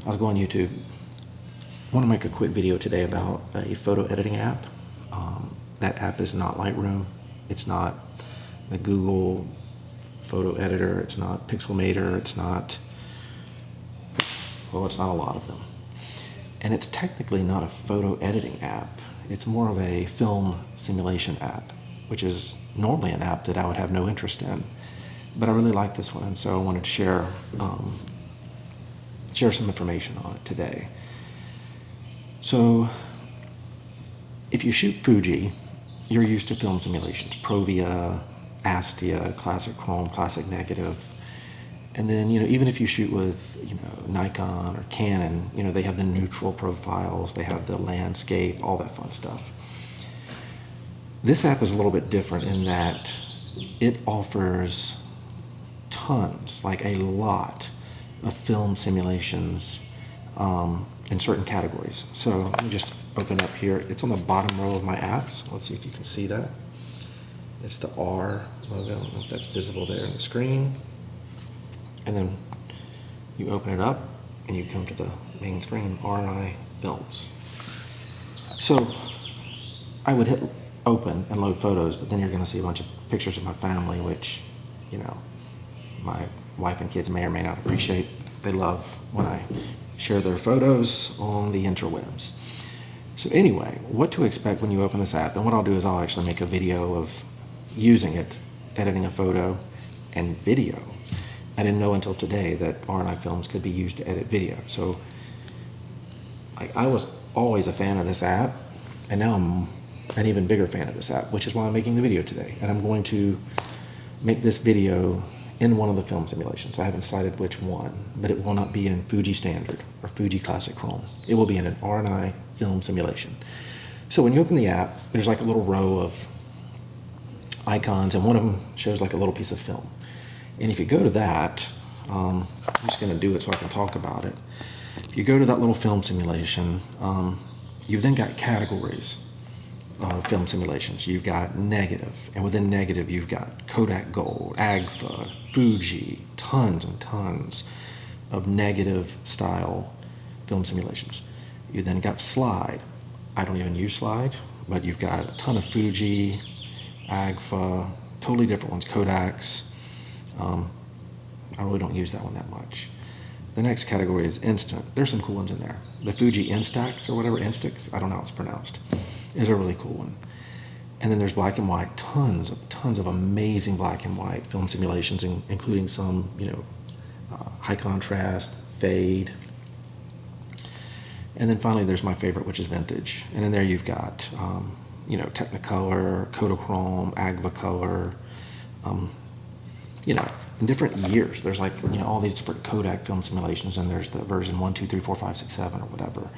I was going YouTube. I want to make a quick video today about a photo editing app. That app is not Lightroom. It's not the Google photo editor. It's not Pixelmator. It's not a lot of them. And it's technically not a photo editing app. It's more of a film simulation app, which is normally an app that I would have no interest in. But I really like this one, and so I wanted to share some information on it today. So if you shoot Fuji, you're used to film simulations, Provia, Astia, Classic Chrome, Classic Negative. And then, even if you shoot with, Nikon or Canon, they have the neutral profiles, they have the landscape, all that fun stuff. This app is a little bit different in that it offers tons, like a lot of film simulations in certain categories. So let me just open up here. It's on the bottom row of my apps. Let's see if you can see that. It's the R logo. I don't know if that's visible there on the screen. And then you open it up and you come to the main screen, RNI Films. So I would hit open and load photos, but then you're going to see a bunch of pictures of my family, which, my wife and kids may or may not appreciate. They love when I share their photos on the interwebs. So anyway, what to expect when you open this app, and what I'll do is I'll actually make a video of using it, editing a photo and video. I didn't know until today that RNI Films could be used to edit video. So I was always a fan of this app, and now I'm an even bigger fan of this app, which is why I'm making the video today. And I'm going to make this video in one of the film simulations. I haven't decided which one, but it will not be in Fuji Standard or Fuji Classic Chrome. It will be in an RNI film simulation. So when you open the app, there's like a little row of icons, and one of them shows like a little piece of film. And if you go to that, I'm just going to do it so I can talk about it. If you go to that little film simulation, you've then got categories of film simulations. You've got negative, and within negative you've got Kodak Gold, Agfa, Fuji, tons and tons of negative style film simulations. You then got slide. I don't even use slide, but you've got a ton of Fuji, Agfa, totally different ones, Kodaks. I really don't use that one that much. The next category is instant. There's some cool ones in there. The Fuji Instax or whatever, Instax, I don't know how it's pronounced, is a really cool one. And then there's black and white, tons of amazing black and white film simulations, including some, high contrast, fade. And then finally there's my favorite, which is vintage. And in there you've got, Technicolor, Kodachrome, Agfacolor, in different years. There's like, all these different Kodak film simulations, and there's the version 1, 2, 3, 4, 5, 6, 7 or whatever.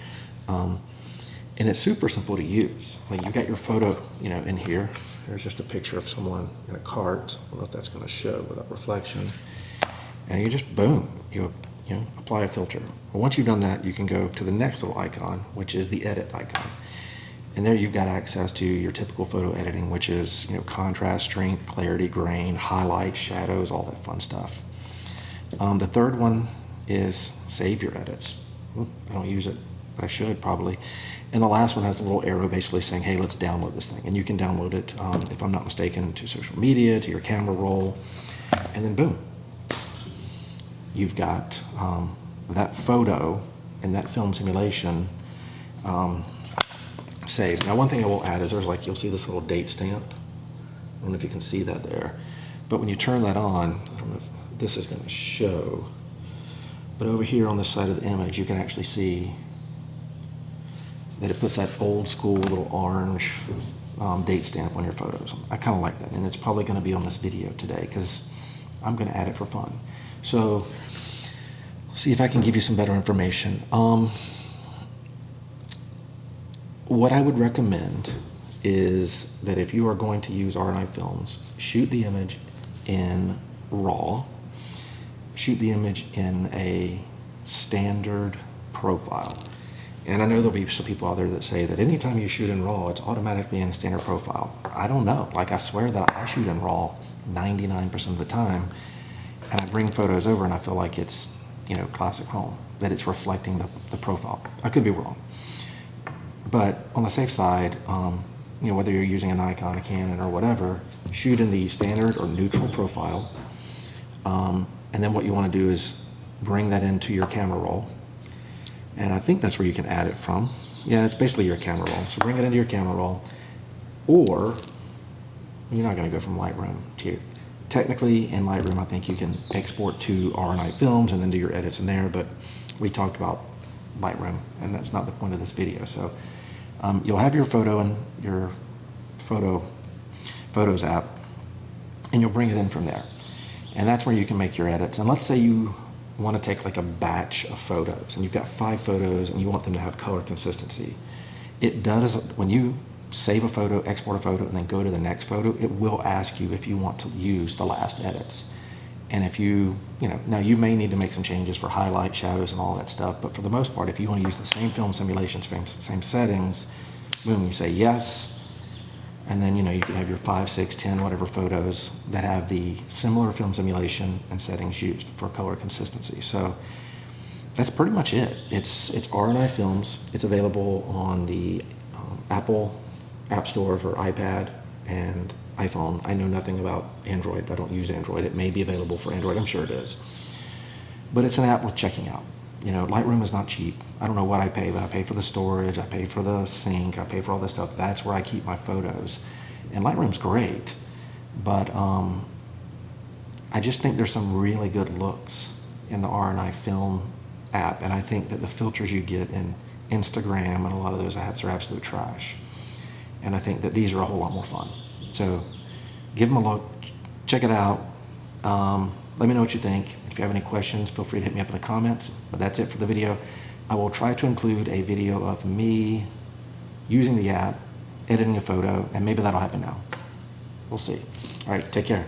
And it's super simple to use. Like you've got your photo, in here. There's just a picture of someone in a cart. I don't know if that's going to show without reflection. And you just, boom, you apply a filter. Well, once you've done that, you can go to the next little icon, which is the edit icon. And there you've got access to your typical photo editing, which is, contrast, strength, clarity, grain, highlights, shadows, all that fun stuff. The third one is save your edits. I don't use it, but I should probably. And the last one has a little arrow basically saying, hey, let's download this thing. And you can download it, if I'm not mistaken, to social media, to your camera roll, and then boom. You've got that photo and that film simulation saved. Now, one thing I will add is you'll see this little date stamp. I don't know if you can see that there. But when you turn that on, I don't know if this is going to show, but over here on the side of the image, you can actually see that it puts that old school little orange date stamp on your photos. I kind of like that, and it's probably going to be on this video today because I'm going to add it for fun. So let's see if I can give you some better information. What I would recommend is that if you are going to use RNI Films, shoot the image in RAW, shoot the image in a standard profile. And I know there'll be some people out there that say that anytime you shoot in RAW, it's automatically in a standard profile. I don't know. I swear that I shoot in RAW 99% of the time, and I bring photos over and I feel like it's classic home, that it's reflecting the profile. I could be wrong. But on the safe side, whether you're using a Nikon, a Canon, or whatever, shoot in the standard or neutral profile. And then what you want to do is bring that into your camera roll. And I think that's where you can add it from. Yeah, it's basically your camera roll. So bring it into your camera roll. Or you're not going to go from Lightroom to technically in Lightroom, I think you can export to RNI Films and then do your edits in there, but we talked about Lightroom, and that's not the point of this video. So you'll have your photo in your Photos app, and you'll bring it in from there. And that's where you can make your edits. And let's say you want to take like a batch of photos, and you've got 5 photos, and you want them to have color consistency. It does, when you save a photo, export a photo, and then go to the next photo, it will ask you if you want to use the last edits. And if now you may need to make some changes for highlight, shadows, and all that stuff, but for the most part, if you want to use the same film simulations, same settings, boom, you say yes, and then you can have your 5, 6, 10, whatever photos that have the similar film simulation and settings used for color consistency. So that's pretty much it. It's RNI Films. It's available on the Apple App Store for iPad and iPhone. I know nothing about Android. I don't use Android. It may be available for Android. I'm sure it is. But it's an app worth checking out. Lightroom is not cheap. I don't know what I pay, but I pay for the storage, I pay for the sync, I pay for all this stuff. That's where I keep my photos. And Lightroom's great, but I just think there's some really good looks in the RNI Film app, and I think that the filters you get in Instagram and a lot of those apps are absolute trash. And I think that these are a whole lot more fun. So give them a look, check it out. Let me know what you think. If you have any questions, feel free to hit me up in the comments. But that's it for the video. I will try to include a video of me using the app, editing a photo, and maybe that'll happen now. We'll see. All right, take care.